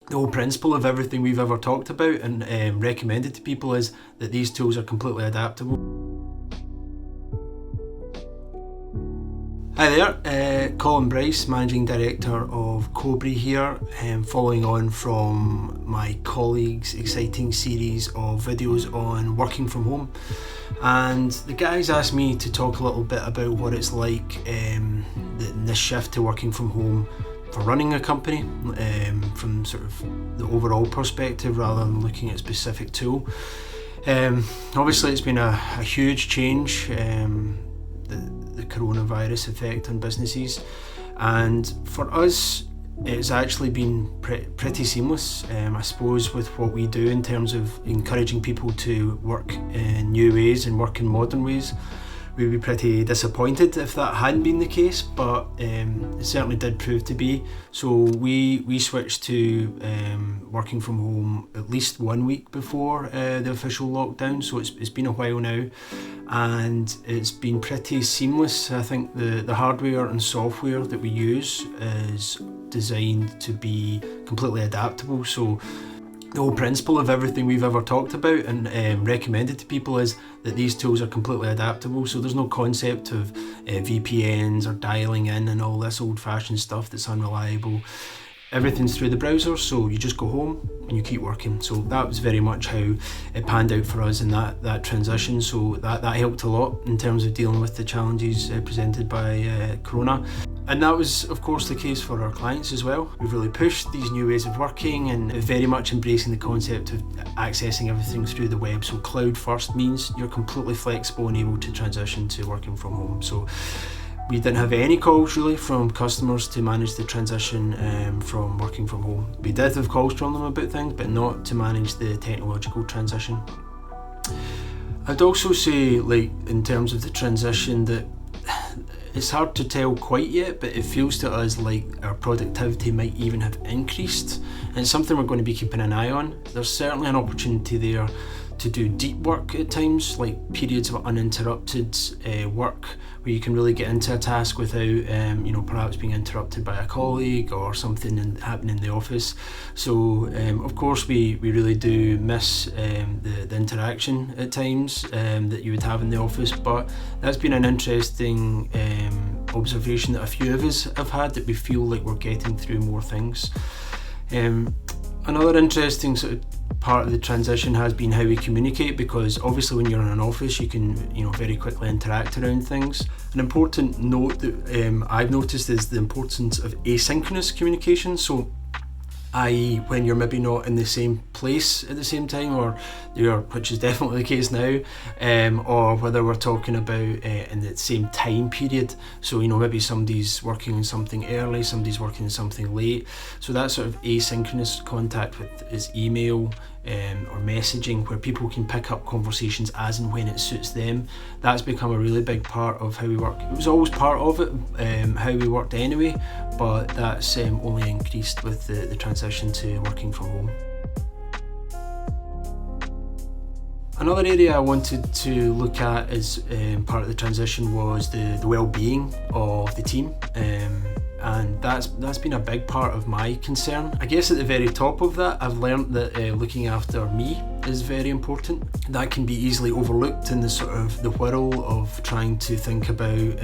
The whole principle of everything we've ever talked about and recommended to people is that these tools are completely adaptable. Hi there, Colin Bryce, Managing Director of Cobry here, following on from my colleagues' exciting series of videos on working from home. And the guys asked me to talk a little bit about what it's like, this shift to working from home for running a company, from sort of the overall perspective rather than looking at a specific tool. Obviously it's been a huge change, the coronavirus effect on businesses, and for us it's actually been pretty seamless, I suppose, with what we do in terms of encouraging people to work in new ways and work in modern ways. We'd be pretty disappointed if that hadn't been the case, but it certainly did prove to be. So we switched to working from home at least 1 week before the official lockdown, so it's been a while now, and it's been pretty seamless. I think the hardware and software that we use is designed to be completely adaptable, so the whole principle of everything we've ever talked about and recommended to people is that these tools are completely adaptable. So there's no concept of VPNs or dialing in and all this old-fashioned stuff that's unreliable. Everything's through the browser, so you just go home and you keep working. So that was very much how it panned out for us in that transition. So that helped a lot in terms of dealing with the challenges presented by Corona. And that was, of course, the case for our clients as well. We've really pushed these new ways of working and very much embracing the concept of accessing everything through the web. So cloud first means you're completely flexible and able to transition to working from home. So we didn't have any calls really from customers to manage the transition from working from home. We did have calls from them about things, but not to manage the technological transition. I'd also say, like, in terms of the transition, that it's hard to tell quite yet, but it feels to us like our productivity might even have increased, and it's something we're going to be keeping an eye on. There's certainly an opportunity there to do deep work at times, like periods of uninterrupted work where you can really get into a task without perhaps being interrupted by a colleague or something happening in the office. So of course we really do miss the interaction at times that you would have in the office, but that's been an interesting observation that a few of us have had, that we feel like we're getting through more things. Another interesting sort of part of the transition has been how we communicate, because obviously when you're in an office you can very quickly interact around things. An important note that I've noticed is the importance of asynchronous communication. So i.e. when you're maybe not in the same place at the same time, or which is definitely the case now, or whether we're talking about in the same time period. So maybe somebody's working on something early, somebody's working on something late. So that sort of asynchronous contact is email or messaging, where people can pick up conversations as and when it suits them. That's become a really big part of how we work. It was always part of it, how we worked anyway, but that's only increased with the transition to working from home. Another area I wanted to look at as part of the transition was the well-being of the team, and that's been a big part of my concern. I guess at the very top of that, I've learned that looking after me is very important. That can be easily overlooked in the sort of the whirl of trying to think about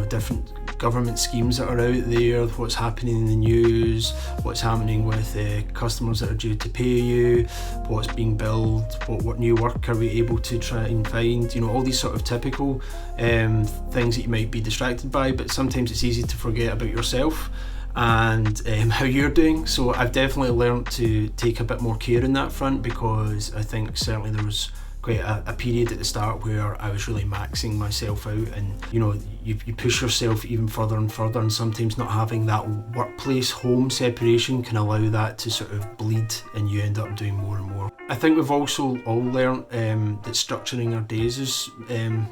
different government schemes that are out there, what's happening in the news, what's happening with customers that are due to pay you, what's being billed, what new work are we able to try and find, all these sort of typical things that you might be distracted by, but sometimes it's easy to forget about yourself and how you're doing. So I've definitely learned to take a bit more care in that front, because I think certainly there was quite a period at the start where I was really maxing myself out, and you push yourself even further and further, and sometimes not having that workplace home separation can allow that to sort of bleed, and you end up doing more and more. I think we've also all learnt that structuring our days is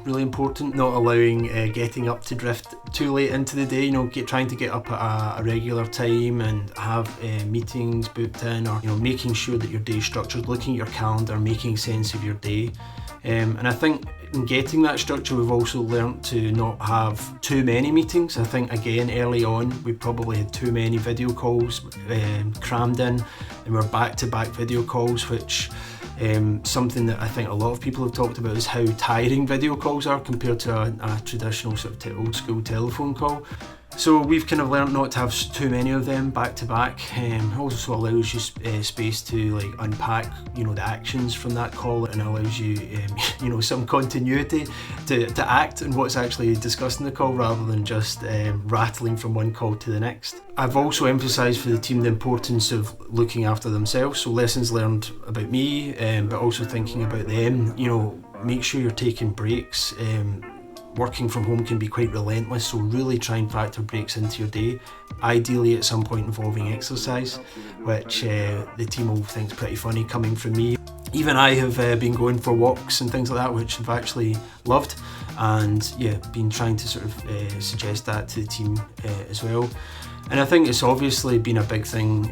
really important, not allowing getting up to drift too late into the day, trying to get up at a regular time and have meetings booked in, or making sure that your day's structured, looking at your calendar, making sense of your day. And I think in getting that structure, we've also learnt to not have too many meetings. I think again early on we probably had too many video calls crammed in, and we're back-to-back video calls, which something that I think a lot of people have talked about is how tiring video calls are compared to a traditional sort of old school telephone call. So we've kind of learned not to have too many of them back to back. Also allows you space to unpack the actions from that call, and allows you some continuity to act on what's actually discussed in the call, rather than just rattling from one call to the next. I've also emphasised for the team the importance of looking after themselves, so lessons learned about me, but also thinking about them. Make sure you're taking breaks. Working from home can be quite relentless, so really try and factor breaks into your day, ideally at some point involving exercise, which the team will think is pretty funny coming from me. Even I have been going for walks and things like that, which I've actually loved, and been trying to sort of suggest that to the team as well. And I think it's obviously been a big thing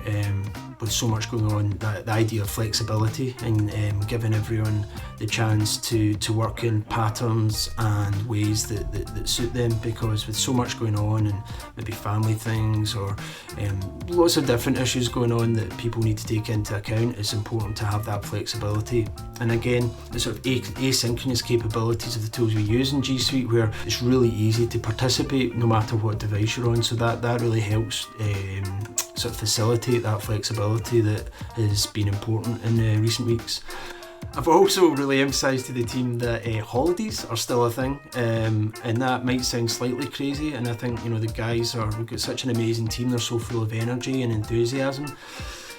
with so much going on, the idea of flexibility and giving everyone the chance to work in patterns and ways that suit them, because with so much going on and maybe family things or lots of different issues going on that people need to take into account, it's important to have that flexibility. And again, the sort of asynchronous capabilities of the tools we use in G Suite, where it's really easy to participate no matter what device you're on, so that really helps sort of facilitate that flexibility that has been important in recent weeks. I've also really emphasised to the team that holidays are still a thing, and that might sound slightly crazy, and I think the guys we've got such an amazing team, they're so full of energy and enthusiasm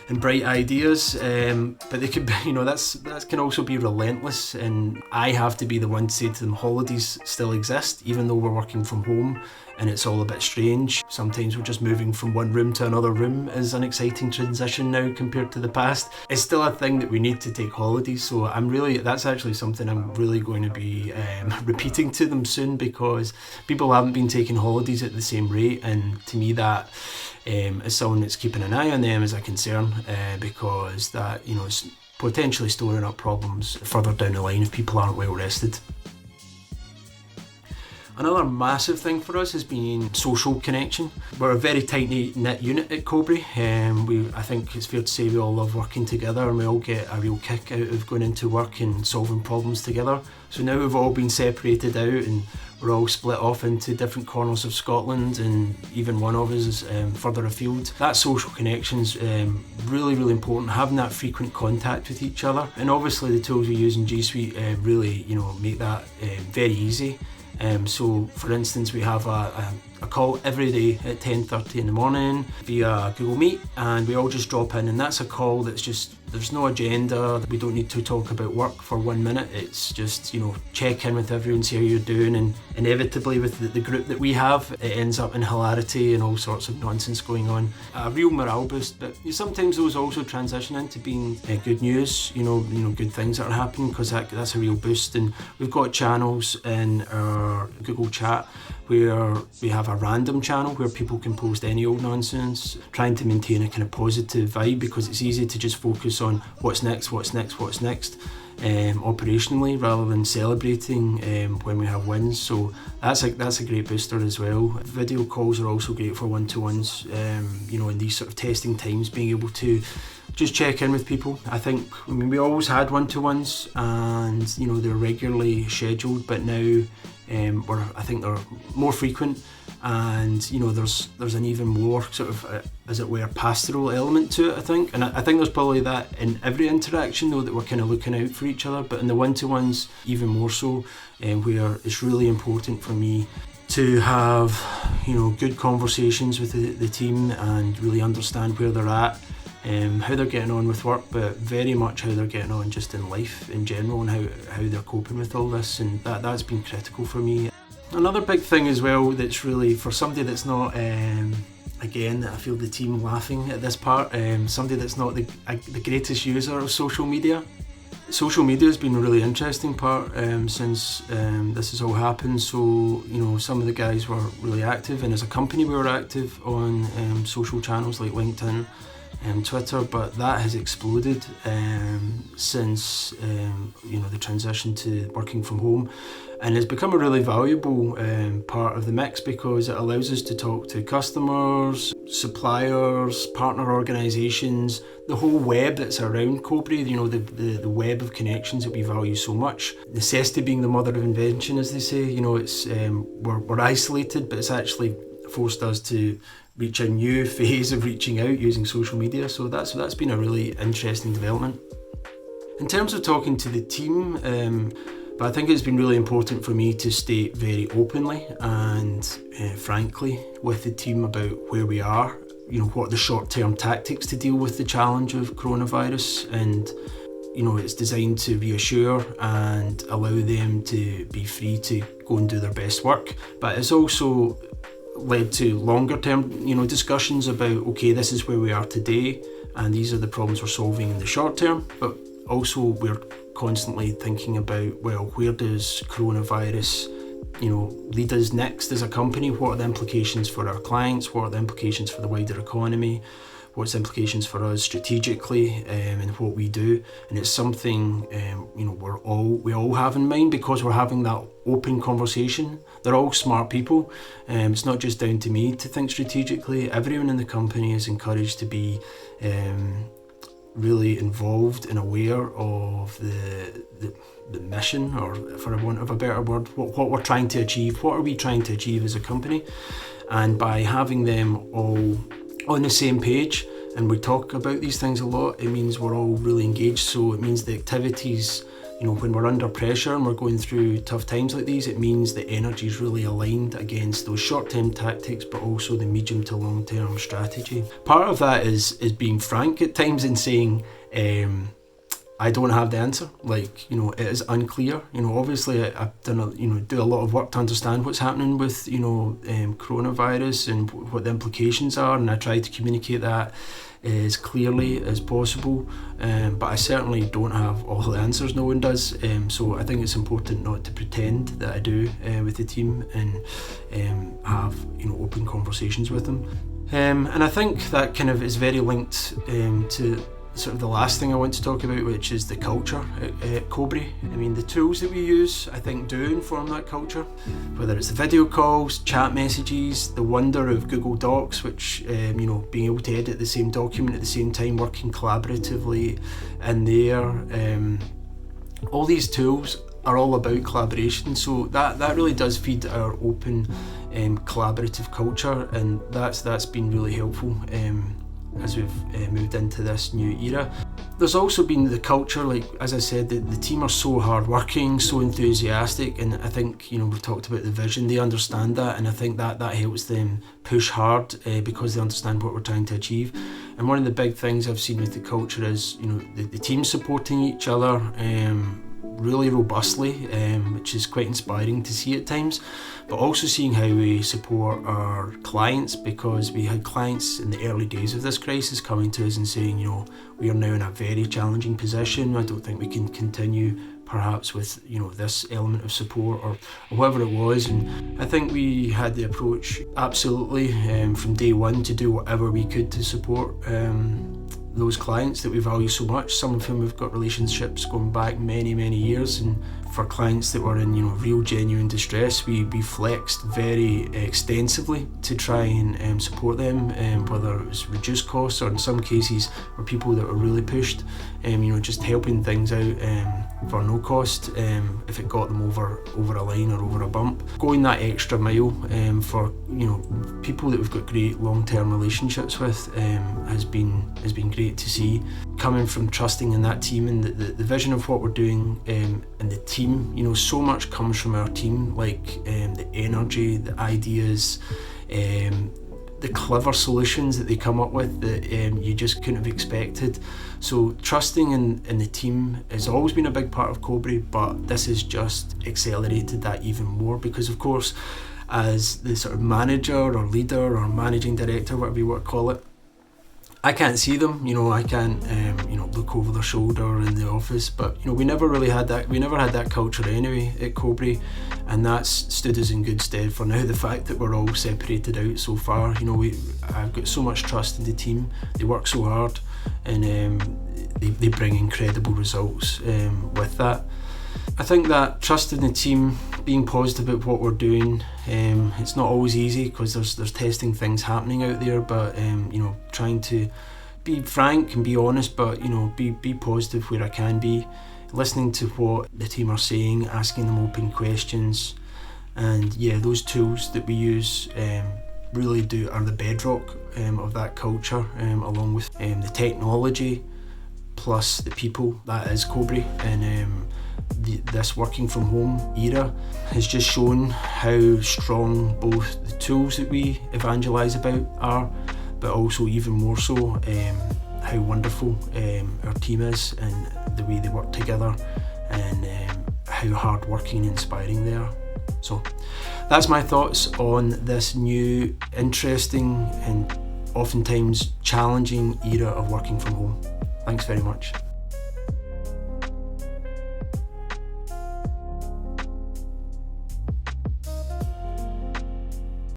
and bright ideas, but they could be, that can also be relentless, and I have to be the one to say to them holidays still exist, even though we're working from home and it's all a bit strange. Sometimes we're just moving from one room to another room is an exciting transition now compared to the past. It's still a thing that we need to take holidays, so that's actually something I'm really going to be repeating to them soon, because people haven't been taking holidays at the same rate, and to me that is someone that's keeping an eye on them is a concern, because that is potentially storing up problems further down the line if people aren't well rested. Another massive thing for us has been social connection. We're a very tight-knit unit at Cobry. I think it's fair to say we all love working together, and we all get a real kick out of going into work and solving problems together. So now we've all been separated out and we're all split off into different corners of Scotland, and even one of us is further afield. That social connection's really, really important, having that frequent contact with each other. And obviously the tools we use in G Suite really make that very easy. So for instance, we have a call every day at 10:30 in the morning via Google Meet, and we all just drop in, and that's a call that's just, there's no agenda, we don't need to talk about work for 1 minute, it's just check in with everyone, see how you're doing, and inevitably with the group that we have, it ends up in hilarity and all sorts of nonsense going on. A real morale boost, but sometimes those also transition into being good news, good things that are happening, because that's a real boost. And we've got channels in our Google chat where we have a random channel where people can post any old nonsense, trying to maintain a kind of positive vibe, because it's easy to just focus on what's next operationally, rather than celebrating when we have wins. So that's a great booster as well. Video calls are also great for one-to-ones, in these sort of testing times, being able to just check in with people. We always had one-to-ones, and they're regularly scheduled, but now I think they're more frequent, and there's an even more sort of as it were pastoral element to it, I think. And I think there's probably that in every interaction though, that we're kind of looking out for each other, but in the one-to-ones even more so, where it's really important for me to have good conversations with the team and really understand where they're at, how they're getting on with work, but very much how they're getting on just in life in general, and how they're coping with all this, and that's been critical for me. Another big thing as well that's really, for somebody that's not Again, I feel the team laughing at this part. Somebody that's not the greatest user of social media. Social media has been a really interesting part since this has all happened. So, some of the guys were really active, and as a company we were active on social channels like LinkedIn and Twitter, but that has exploded since the transition to working from home, and it's become a really valuable part of the mix because it allows us to talk to customers, suppliers, partner organisations, the whole web that's around Cobry, the web of connections that we value so much. Necessity being the mother of invention, as they say. It's we're isolated, but it's actually forced us to reach a new phase of reaching out using social media. So that's been a really interesting development. In terms of talking to the team, but I think it's been really important for me to state very openly and frankly with the team about where we are, what are the short-term tactics to deal with the challenge of coronavirus, and it's designed to reassure and allow them to be free to go and do their best work. But it's also led to longer term discussions about, okay, this is where we are today and these are the problems we're solving in the short term, but also we're constantly thinking about, well, where does coronavirus lead us next as a company? What are the implications for our clients? What are the implications for the wider economy? What's the implications for us strategically in what we do? And it's something we all have in mind because we're having that open conversation. They're all smart people. It's not just down to me to think strategically. Everyone in the company is encouraged to be really involved and aware of the mission, or for want of a better word, what we're trying to achieve. What are we trying to achieve as a company? And by having them all on the same page, and we talk about these things a lot, it means we're all really engaged. So it means the activities, when we're under pressure and we're going through tough times like these, it means the energy is really aligned against those short-term tactics, but also the medium to long-term strategy. Part of that is being frank at times and saying, I don't have the answer. It is unclear. Obviously I've done do a lot of work to understand what's happening with coronavirus and what the implications are, and I try to communicate that as clearly as possible. But I certainly don't have all the answers. No one does. So I think it's important not to pretend that I do with the team, and have open conversations with them. And I think that kind of is very linked to sort of the last thing I want to talk about, which is the culture at Cobry. I mean, the tools that we use, I think, do inform that culture. Whether it's the video calls, chat messages, the wonder of Google Docs, which, being able to edit the same document at the same time, working collaboratively in there. All these tools are all about collaboration, so that really does feed our open collaborative culture, and that's been really helpful as we've moved into this new era. There's also been the culture, as I said, the team are so hard-working, so enthusiastic, and I think we've talked about the vision. They understand that, and I think that helps them push hard because they understand what we're trying to achieve. And one of the big things I've seen with the culture is the team supporting each other really robustly, which is quite inspiring to see at times, but also seeing how we support our clients, because we had clients in the early days of this crisis coming to us and saying, we are now in a very challenging position. I don't think we can continue perhaps with this element of support or whatever it was. And I think we had the approach absolutely from day one to do whatever we could to support those clients that we value so much, some of whom we've got relationships going back many, many years. And for clients that were in real genuine distress, we flexed very extensively to try and support them, whether it was reduced costs or in some cases were people that were really pushed, just helping things out for no cost if it got them over a line or over a bump. Going that extra mile for people that we've got great long-term relationships with has been great to see. Coming from trusting in that team and the vision of what we're doing, and the team, so much comes from our team, the energy, the ideas, the clever solutions that they come up with that you just couldn't have expected. So trusting in the team has always been a big part of Cobry, but this has just accelerated that even more, because of course as the sort of manager or leader or managing director, whatever you want to call it. I can't see them, I can't, look over their shoulder in the office, but, we never really had that, we never had that culture anyway at Cobry, and that's stood us in good stead for now. The fact that we're all separated out so far, I've got so much trust in the team, they work so hard, and they bring incredible results with that. I think that trust in the team, being positive about what we're doing, it's not always easy because there's testing things happening out there, but trying to be frank and be honest, but be positive where I can be, listening to what the team are saying, asking them open questions, and those tools that we use really are the bedrock of that culture, along with the technology plus the people that is Cobry. And this working from home era has just shown how strong both the tools that we evangelise about are, but also even more so how wonderful our team is and the way they work together, and how hard working and inspiring they are. So that's my thoughts on this new, interesting and oftentimes challenging era of working from home. Thanks very much.